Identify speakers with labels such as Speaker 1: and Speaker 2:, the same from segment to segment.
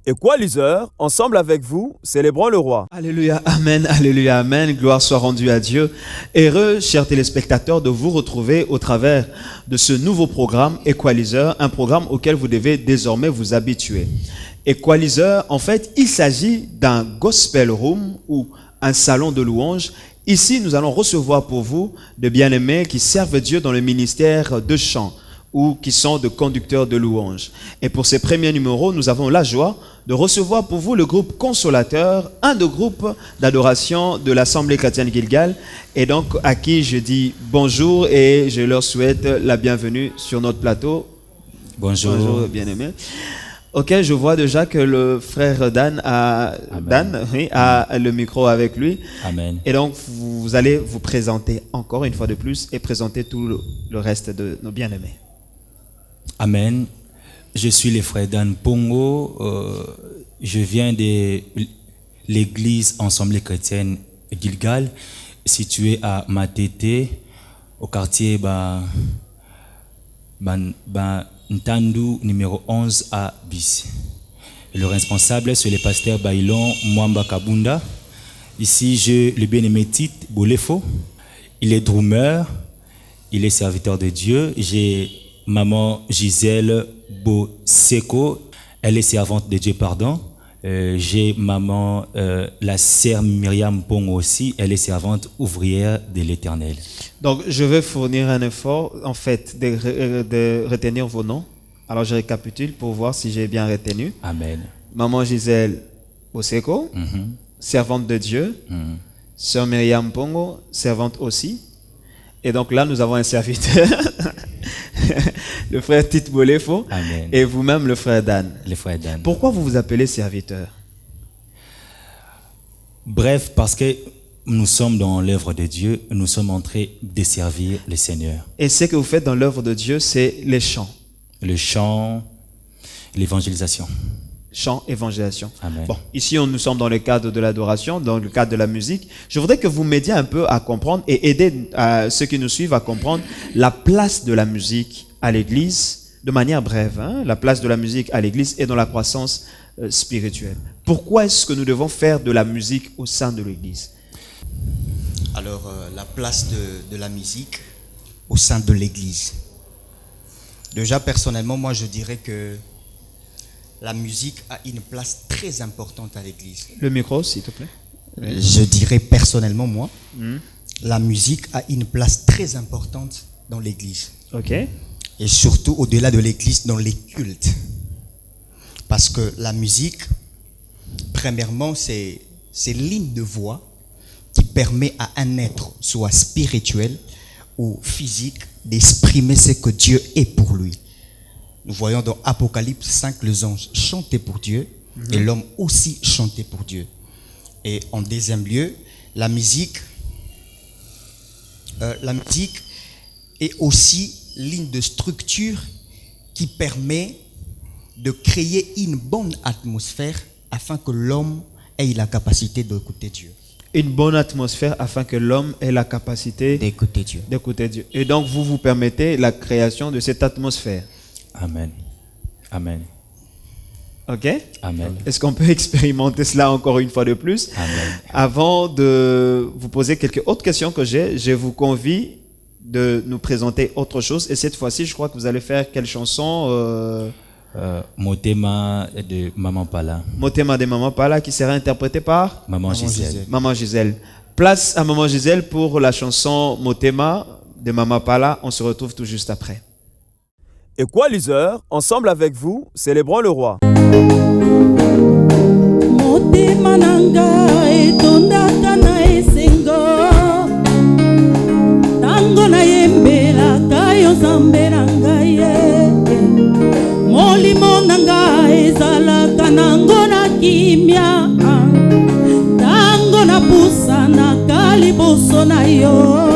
Speaker 1: Equalizer, ensemble avec vous, célébrons le roi.
Speaker 2: Alléluia, amen, gloire soit rendue à Dieu. Heureux, chers téléspectateurs, de vous retrouver au travers de ce nouveau programme Equalizer, un programme auquel vous devez désormais vous habituer. Equalizer, en fait, il s'agit d'un gospel room ou un salon de louanges. Ici, nous allons recevoir pour vous de bien-aimés qui servent Dieu dans le ministère de chant ou qui sont de conducteurs de louanges. Et pour ces premiers numéros, nous avons la joie de recevoir pour vous le groupe Consolateur, un des groupes d'adoration de l'Assemblée chrétienne Gilgal, et donc à qui je dis bonjour et je leur souhaite la bienvenue sur notre plateau.
Speaker 3: Bonjour
Speaker 2: bien-aimés. Ok, je vois déjà que le frère Dan a le micro avec lui.
Speaker 3: Amen.
Speaker 2: Et donc, vous allez vous présenter encore une fois de plus et présenter tout le reste de nos bien-aimés.
Speaker 3: Amen. Je suis le frère Dan Pongo. Je viens de l'église Assemblée chrétienne Gilgal, située à Matete, au quartier Ntandu, numéro 11 à Bis. Le responsable, c'est le pasteur Bailon Mwamba Kabunda. Ici, j'ai le bien-aimé Tite Bolefo. Il est drummer, il est serviteur de Dieu. J'ai maman Gisèle Boseko, elle est servante de Dieu, pardon. J'ai maman, la sœur Myriam Pong aussi, elle est servante ouvrière de l'Éternel.
Speaker 2: Donc, je vais fournir un effort, en fait, de retenir vos noms. Alors, je récapitule pour voir si j'ai bien retenu.
Speaker 3: Amen.
Speaker 2: Maman Gisèle Boseko, servante de Dieu. Sœur Myriam Pongo, servante aussi. Et donc là, nous avons un serviteur, le frère Tite Bolefo.
Speaker 3: Amen.
Speaker 2: Et vous-même, le frère Dan.
Speaker 3: Le frère Dan.
Speaker 2: Pourquoi vous vous appelez serviteur?
Speaker 3: Bref, parce que nous sommes dans l'œuvre de Dieu, nous sommes en train de servir le Seigneur.
Speaker 2: Et ce que vous faites dans l'œuvre de Dieu, c'est les chants.
Speaker 3: Le chant, l'évangélisation.
Speaker 2: Chant, évangélisation.
Speaker 3: Amen.
Speaker 2: Bon, ici, nous sommes dans le cadre de l'adoration, dans le cadre de la musique. Je voudrais que vous m'aidiez un peu à comprendre et aider ceux qui nous suivent à comprendre la place de la musique à l'église, de manière brève, la place de la musique à l'église et dans la croissance spirituelle. Pourquoi est-ce que nous devons faire de la musique au sein de l'église?
Speaker 4: Alors, la place de la musique au sein de l'église. Déjà, personnellement, moi, je dirais que la musique a une place très importante à l'église.
Speaker 2: Le micro, s'il te plaît.
Speaker 4: Je dirais personnellement, moi, la musique a une place très importante dans l'église.
Speaker 2: Ok.
Speaker 4: Et surtout au-delà de l'église, dans les cultes. Parce que la musique, premièrement, c'est l'hymne de voix qui permet à un être, soit spirituel ou physique, d'exprimer ce que Dieu est pour lui. Nous voyons dans Apocalypse 5, les anges chantaient pour Dieu et l'homme aussi chantait pour Dieu. Et en deuxième lieu, la musique est aussi ligne de structure qui permet de créer une bonne atmosphère afin que l'homme ait la capacité d'écouter Dieu.
Speaker 2: Une bonne atmosphère afin que l'homme ait la capacité
Speaker 4: d'écouter Dieu.
Speaker 2: Et donc, vous permettez la création de cette atmosphère.
Speaker 3: Amen. Amen.
Speaker 2: Ok?
Speaker 3: Amen.
Speaker 2: Est-ce qu'on peut expérimenter cela encore une fois de plus?
Speaker 3: Amen.
Speaker 2: Avant de vous poser quelques autres questions que je vous convie de nous présenter autre chose. Et cette fois-ci, je crois que vous allez faire quelle chanson?
Speaker 3: Motema de Maman Pala.
Speaker 2: Motema de Maman Pala, qui sera interprétée par
Speaker 3: Maman Gisèle.
Speaker 2: Maman Gisèle. Place à Maman Gisèle pour la chanson Motema de Maman Pala. On se retrouve tout juste après.
Speaker 1: Equalizer, ensemble avec vous, célébrons le roi.
Speaker 5: Motema nanga etondaka na esengo tango na yembela kayo zambe na ngai molimo nanga ezalaka nango na kimia tango na pusanaka liboso na yo.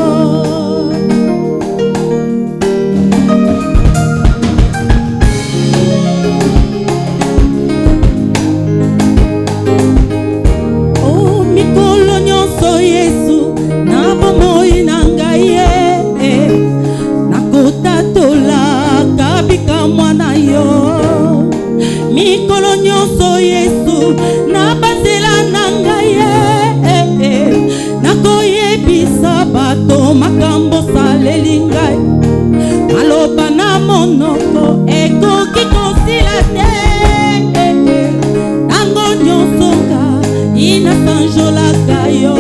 Speaker 5: Mwana yo mikolo nyo nyonso Yesu na banzela na ngai nakoyebisa bato makambo saleli ngai maloba na monoko ekoki kosila te ntango nyonso ngai nasanjolaka yo.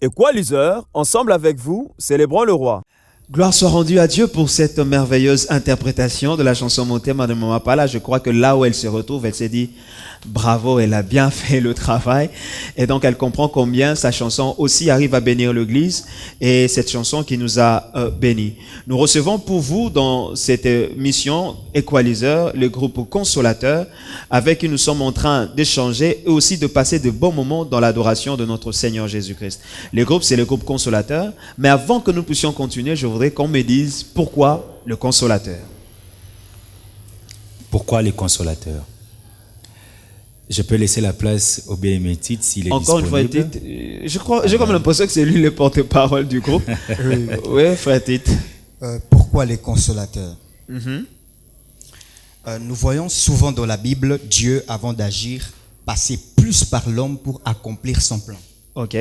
Speaker 1: Équaliseur, ensemble avec vous, célébrons le roi.
Speaker 2: Gloire soit rendue à Dieu pour cette merveilleuse interprétation de la chanson Motema de Mama Pala. Je crois que là où elle se retrouve, elle s'est dit bravo, elle a bien fait le travail. Et donc elle comprend combien sa chanson aussi arrive à bénir l'Église et cette chanson qui nous a bénis. Nous recevons pour vous dans cette mission Équaliseur, le groupe Consolateur, avec qui nous sommes en train d'échanger et aussi de passer de bons moments dans l'adoration de notre Seigneur Jésus-Christ. Le groupe, c'est le groupe Consolateur. Mais avant que nous puissions continuer, je voudrais qu'on me dise pourquoi le Consolateur.
Speaker 3: Pourquoi les consolateurs? Je peux laisser la place au bénémétite s'il est
Speaker 2: Encore
Speaker 3: disponible.
Speaker 2: une fois, Tite, j'ai comme l'impression que c'est lui le porte-parole du groupe. Oui, frère Tite.
Speaker 4: Pourquoi les consolateurs? Nous voyons souvent dans la Bible Dieu, avant d'agir, passer plus par l'homme pour accomplir son plan.
Speaker 2: Ok.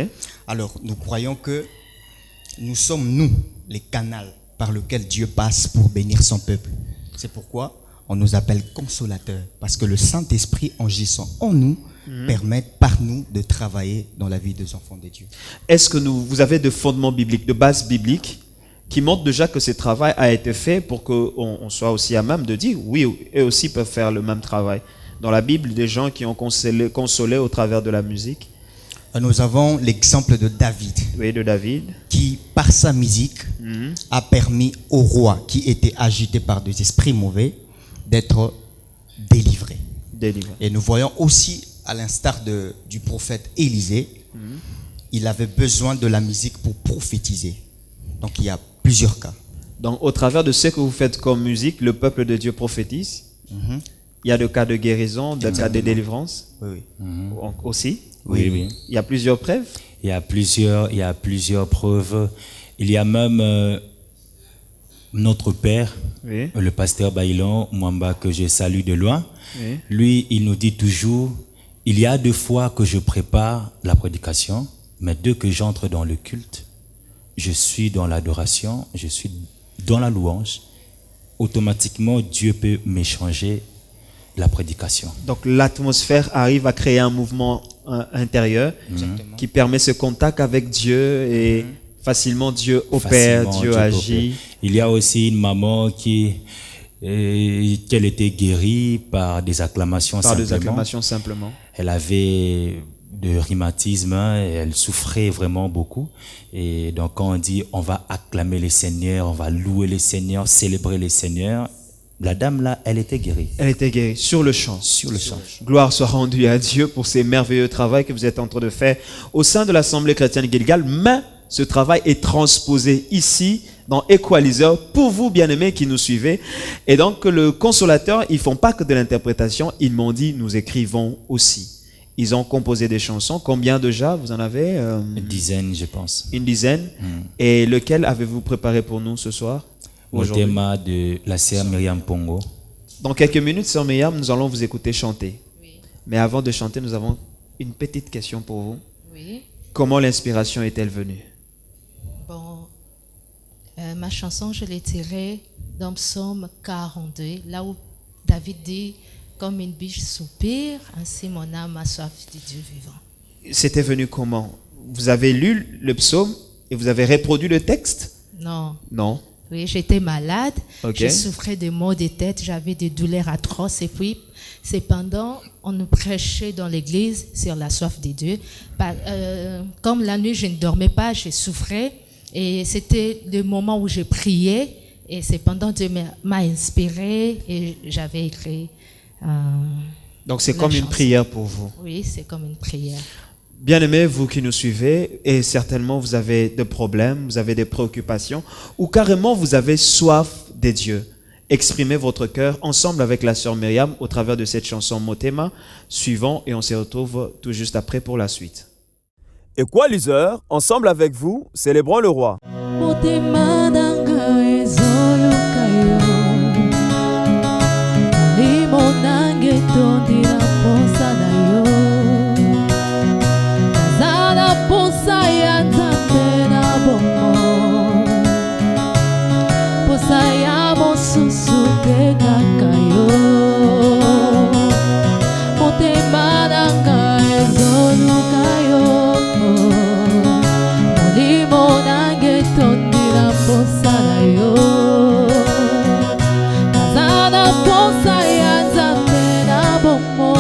Speaker 4: Alors, nous croyons que nous sommes, nous, les canaux par lesquels Dieu passe pour bénir son peuple. C'est pourquoi on nous appelle consolateurs, parce que le Saint-Esprit agissant en nous permet par nous de travailler dans la vie des enfants de Dieu.
Speaker 2: Est-ce que vous avez des fondements bibliques, de bases bibliques, qui montrent déjà que ce travail a été fait pour qu'on soit aussi à même de dire, oui, eux aussi peuvent faire le même travail. Dans la Bible, des gens qui ont consolé au travers de la musique.
Speaker 4: Nous avons l'exemple de David,
Speaker 2: Oui, de David.
Speaker 4: qui, par sa musique, a permis au roi qui était agité par des esprits mauvais d'être délivré.
Speaker 2: Délivré.
Speaker 4: Et nous voyons aussi, à l'instar du prophète Élisée, il avait besoin de la musique pour prophétiser. Donc il y a plusieurs cas.
Speaker 2: Donc, au travers de ce que vous faites comme musique, le peuple de Dieu prophétise. Il y a des cas de guérison, des cas de délivrance
Speaker 4: Oui, oui.
Speaker 2: aussi.
Speaker 3: Oui, oui.
Speaker 2: Il y a plusieurs preuves.
Speaker 3: Il y a plusieurs preuves. Il y a même notre père,
Speaker 2: Oui.
Speaker 3: le pasteur Bailon Mwamba, que je salue de loin.
Speaker 2: Oui.
Speaker 3: Lui, il nous dit toujours, il y a 2 fois que je prépare la prédication, mais 2 que j'entre dans le culte, je suis dans l'adoration, je suis dans la louange. Automatiquement, Dieu peut m'échanger la prédication.
Speaker 2: Donc l'atmosphère arrive à créer un mouvement intérieur qui permet ce contact avec Dieu et facilement Dieu opère,
Speaker 3: Facilement,
Speaker 2: Dieu agit.
Speaker 3: Il y a aussi une maman qu'elle était guérie par des acclamations
Speaker 2: Par des
Speaker 3: simplement.
Speaker 2: acclamations simplement.
Speaker 3: Elle avait de rhumatisme et elle souffrait vraiment beaucoup. Et donc quand on dit on va acclamer les Seigneurs, on va louer les Seigneurs, célébrer les Seigneurs, la dame là, elle était guérie.
Speaker 2: Elle était guérie sur le champ.
Speaker 3: Sur le champ.
Speaker 2: Gloire soit rendue à Dieu pour ces merveilleux travaux que vous êtes en train de faire au sein de l'Assemblée chrétienne Gilgal. Mais ce travail est transposé ici dans Équaliseur pour vous bien-aimés qui nous suivez. Et donc le consolateur, ils font pas que de l'interprétation, ils m'ont dit nous écrivons aussi. Ils ont composé des chansons. Combien déjà vous en avez?
Speaker 3: Une dizaine, je pense.
Speaker 2: Une dizaine. Et lequel avez-vous préparé pour nous ce soir?
Speaker 3: Au thème de la sœur Myriam Pongo.
Speaker 2: Dans quelques minutes, sœur Myriam, nous allons vous écouter chanter.
Speaker 6: Oui.
Speaker 2: Mais avant de chanter, nous avons une petite question pour vous.
Speaker 6: Oui.
Speaker 2: Comment l'inspiration est-elle venue?
Speaker 6: Bon. Ma chanson, je l'ai tirée dans Psaume 42, là où David dit « Comme une biche soupire, ainsi mon âme a soif du Dieu vivant. »
Speaker 2: C'était venu comment? Vous avez lu le psaume et vous avez reproduit le texte?
Speaker 6: Non.
Speaker 2: Non.
Speaker 6: Oui, j'étais malade,
Speaker 2: Ok.
Speaker 6: je souffrais de maux de tête, j'avais des douleurs atroces et puis cependant on nous prêchait dans l'église sur la soif de Dieu. Comme la nuit je ne dormais pas, je souffrais et c'était le moment où je priais et cependant Dieu m'a inspiré et j'avais écrit.
Speaker 2: Donc c'est
Speaker 6: la
Speaker 2: comme une
Speaker 6: chanson.
Speaker 2: prière pour vous.
Speaker 6: Oui, c'est comme une prière.
Speaker 2: Bien-aimés, vous qui nous suivez, et certainement vous avez des problèmes, vous avez des préoccupations, ou carrément vous avez soif des dieux. Exprimez votre cœur ensemble avec la sœur Myriam au travers de cette chanson Motema. Suivons et on se retrouve tout juste après pour la suite.
Speaker 1: Equalizer, ensemble avec vous, célébrons le roi.
Speaker 5: Motema nanga ezoluka yo Molimo nanga etondila posa na yo Nazala posa ya Nzambe na bongo Posa ya mosusu te kaka yo Motema nanga ezoluka yo Molimo nanga etondila posa na yo Nazala posa ya Nzambe na bongo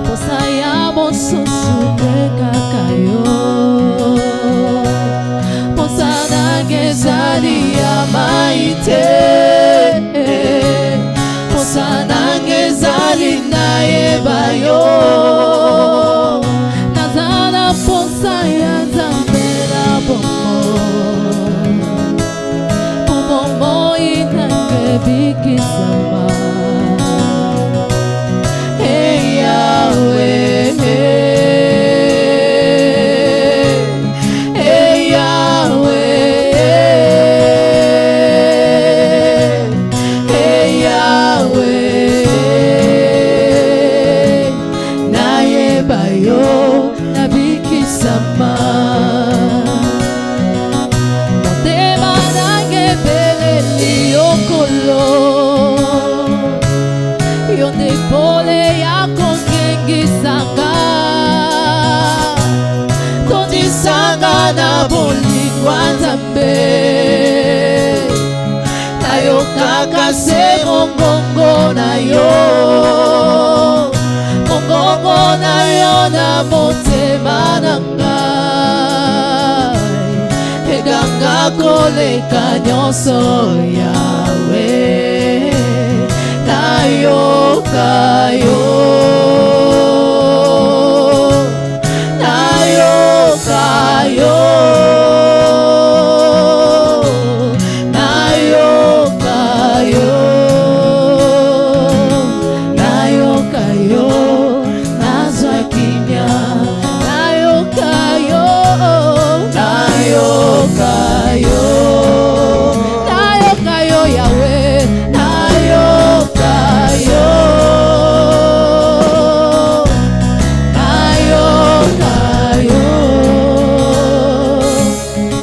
Speaker 5: Posa ya mosusu te kaka yo Posa nanga ezali ya maite Posa nanga ezali nayeba yo Nazala posa ya Nzambe na bongo Bomoi nanga ebikisama Hey Yahweh Hey Yahweh Hey Yahweh Nayeba yo nabikisama Motema nanga ebeleli yokolo Yo nde pole ya kongengisanga Tondisanga na bolingwa Nzambe Nayokaka se mongongo na yo Mongongo na yo na motema na ngai Eganga koleka nyonso Yahweh Nayoka yo Nayoka yo Nayoka yo Nayoka yo Nazwa kimya Nayoka yo Nayoka yo Nayoka yo Yahweh Nayoka yo Nayoka yo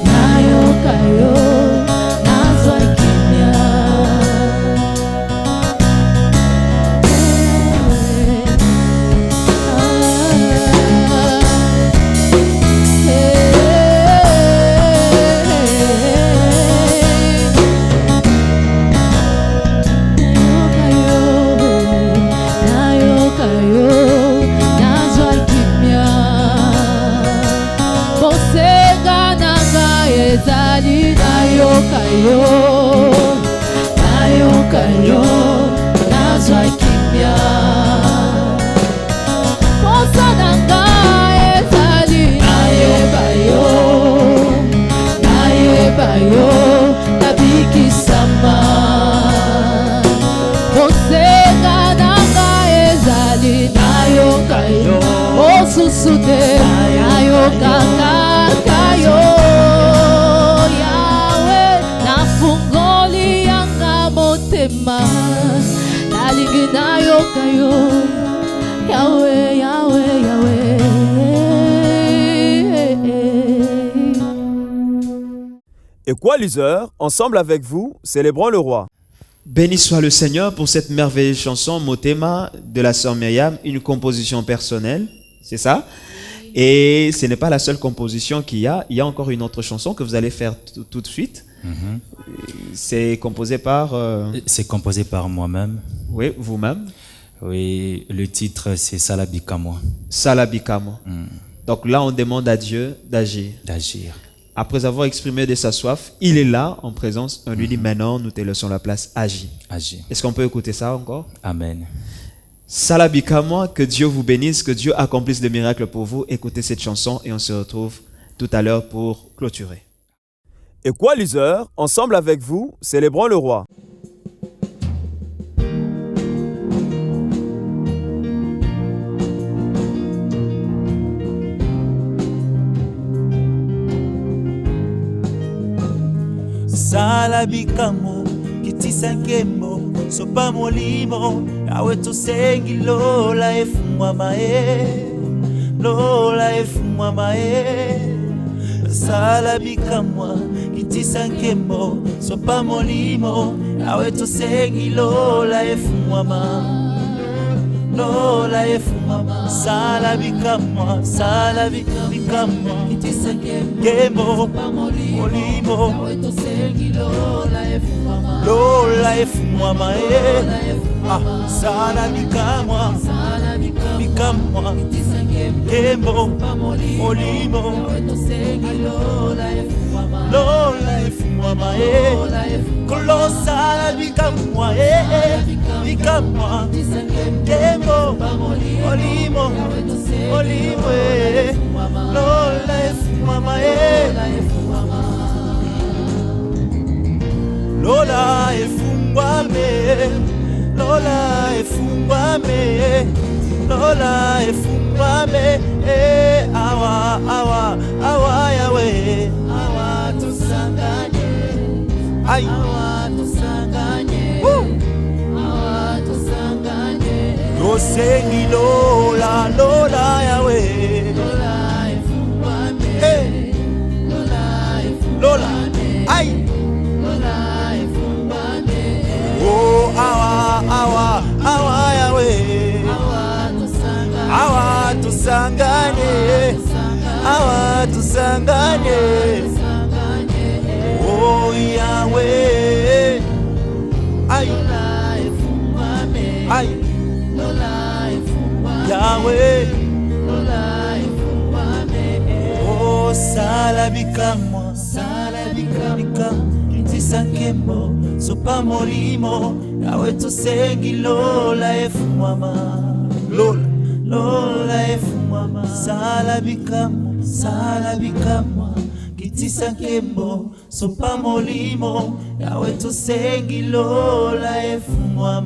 Speaker 5: Nayoka yo Nazwa kimya Nayoka yo nazwa kimya Bosenga nanga ezali nayoka yo Nayoka yo nazwa kimya Posa nanga ezali nayeba yo Nayeba yo nabikisama Bosenga nanga ezali nayoka yo Osusu te nayoka kaka yo Yahweh nafungoli yanga motema Nalingi nayoka yo Yahweh, Yahweh, Yahweh
Speaker 1: Equalizer, ensemble avec vous, célébrons le roi.
Speaker 2: Béni soit le Seigneur pour cette merveilleuse chanson Motema de la sœur Myriam, une composition personnelle, c'est ça? Et ce n'est pas la seule composition qu'il y a encore une autre chanson que vous allez faire tout de suite. C'est composé par...
Speaker 3: C'est composé par moi-même.
Speaker 2: Oui, vous-même.
Speaker 3: Oui, le titre c'est Salabikamo.
Speaker 2: Salabikamo. Donc là, on demande à Dieu d'agir.
Speaker 3: D'agir.
Speaker 2: Après avoir exprimé de sa soif, il est là en présence. On lui dit maintenant, nous te laissons la place, agis.
Speaker 3: Agir.
Speaker 2: Est-ce qu'on peut écouter ça encore?
Speaker 3: Amen.
Speaker 2: Salabikamo, que Dieu vous bénisse, que Dieu accomplisse des miracles pour vous. Écoutez cette chanson et on se retrouve tout à l'heure pour clôturer.
Speaker 1: Equalizer, ensemble avec vous, célébrons le roi.
Speaker 7: Salabikamo kitisa nkemo sopa molimo awe tosengi lola efumwa mae Salabikamo kitisa nkemo sopa molimo awe tosengi lola efumwa Salabikamo kitisa nkemo molimo lola efumwa mae Salabikamo kembo molimo lola efumwa mae kolo Salabikamo bikamwa kembo molimo lola efumwa mae Lola efungwa me awa yawe awa tusanganye yosengi lola yawe lola oh awa yawe awa tusanganye oh yawe yawe oh Salabikamo kitisa nkemo sopa molimo yawe tosengi lola efumwa lola efumwa Salabikamo kitisa nkemo sopa molimo yawe tosengi lola efumwa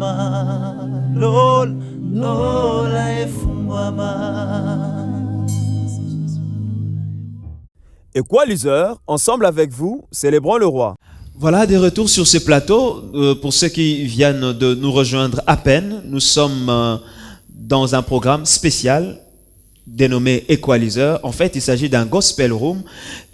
Speaker 7: lola efumwa
Speaker 1: Equalizer, ensemble avec vous, célébrons le roi.
Speaker 2: Voilà, des retours sur ce plateau. Pour ceux qui viennent de nous rejoindre à peine, nous sommes dans un programme spécial dénommé Equalizer. En fait, il s'agit d'un gospel room.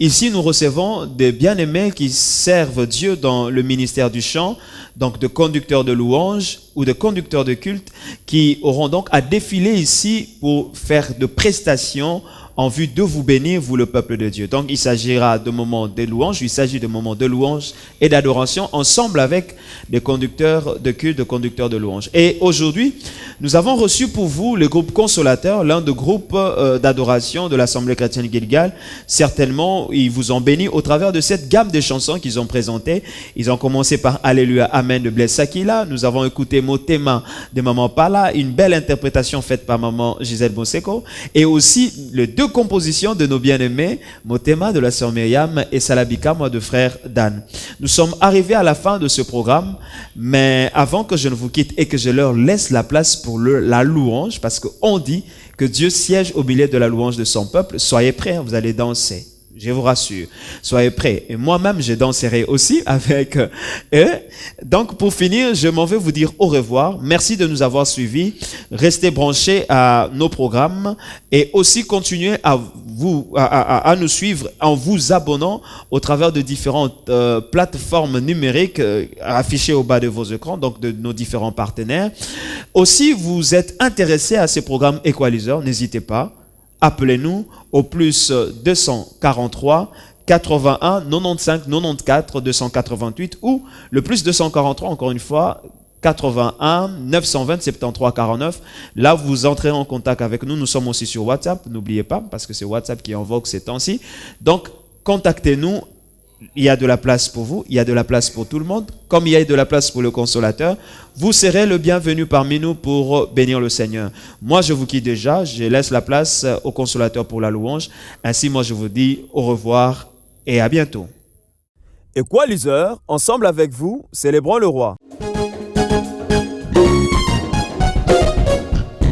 Speaker 2: Ici, nous recevons des bien-aimés qui servent Dieu dans le ministère du chant, donc de conducteurs de louanges ou de conducteurs de culte, qui auront donc à défiler ici pour faire de prestations en vue de vous bénir, vous le peuple de Dieu. Donc il s'agira de moments de louange, il s'agit de moments de louange et d'adoration ensemble avec des conducteurs de culte, des conducteurs de louange. Et aujourd'hui, nous avons reçu pour vous le groupe Consolateur, l'un des groupes d'adoration de l'Assemblée chrétienne Gilgal. Certainement, ils vous ont béni au travers de cette gamme de chansons qu'ils ont présentées. Ils ont commencé par Alléluia, Amen de Blaise Sakila. Nous avons écouté Motema de Maman Pala, une belle interprétation faite par Maman Gisèle Bonseko. Et aussi les deux compositions de nos bien-aimés, Motema de la sœur Myriam et Salabikamo de frère Dan. Nous sommes arrivés à la fin de ce programme, mais avant que je ne vous quitte et que je leur laisse la place pour la louange, parce qu'on dit que Dieu siège au milieu de la louange de son peuple, soyez prêts, vous allez danser. Je vous rassure. Soyez prêts. Et moi-même, je danserai aussi avec eux. Donc, pour finir, je m'en vais vous dire au revoir. Merci de nous avoir suivis. Restez branchés à nos programmes et aussi continuez à nous suivre en vous abonnant au travers de différentes plateformes numériques affichées au bas de vos écrans, donc de nos différents partenaires. Aussi, vous êtes intéressés à ces programmes Equalizer, n'hésitez pas. Appelez-nous au plus 243 81 95 94 288 ou le plus 243, encore une fois, 81 920 73 49. Là, vous entrez en contact avec nous. Nous sommes aussi sur WhatsApp, n'oubliez pas, parce que c'est WhatsApp qui est en vogue ces temps-ci. Donc, contactez-nous. Il y a de la place pour vous, il y a de la place pour tout le monde. Comme il y a de la place pour le consolateur, vous serez le bienvenu parmi nous pour bénir le Seigneur. Moi, je vous quitte déjà, je laisse la place au consolateur pour la louange. Ainsi, moi, je vous dis au revoir et à bientôt.
Speaker 1: Equalizer, ensemble avec vous, célébrons le roi.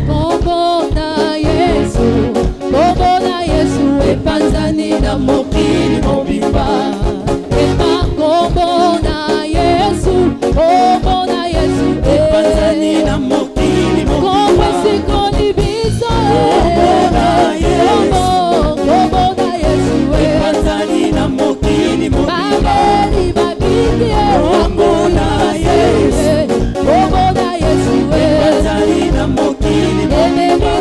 Speaker 5: Kombona Yesu epanzani na mokili mobimba. Ema kombona Yesu epanzani na mokili mobimba. Kombo sikoni biso kombona Yesu epanzani na mokili mobimba. Babeli babiti kombona Yesu epanzani na mokili mobimba.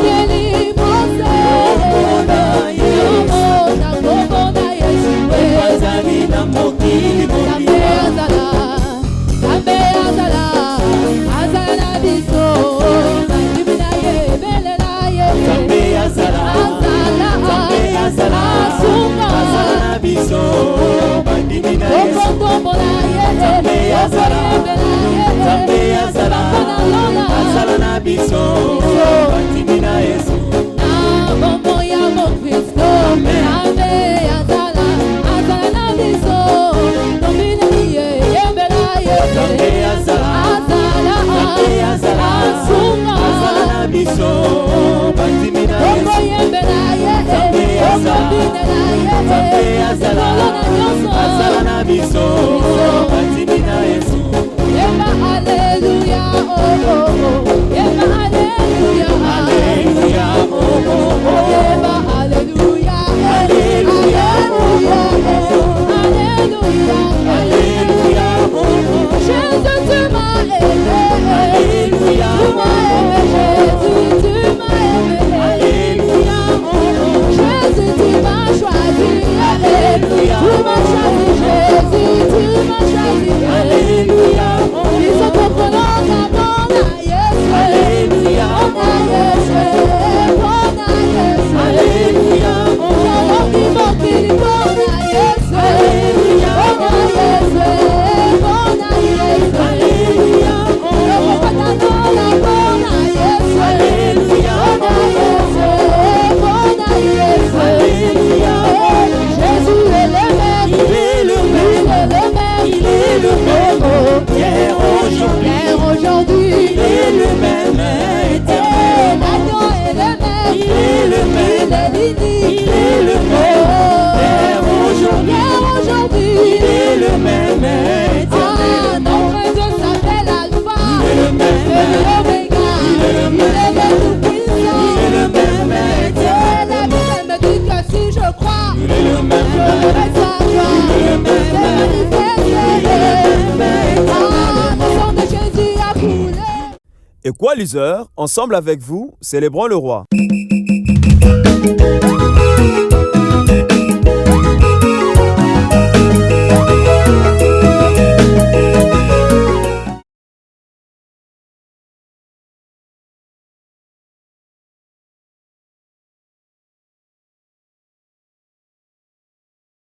Speaker 1: Equalizer, ensemble avec vous, célébrons le roi.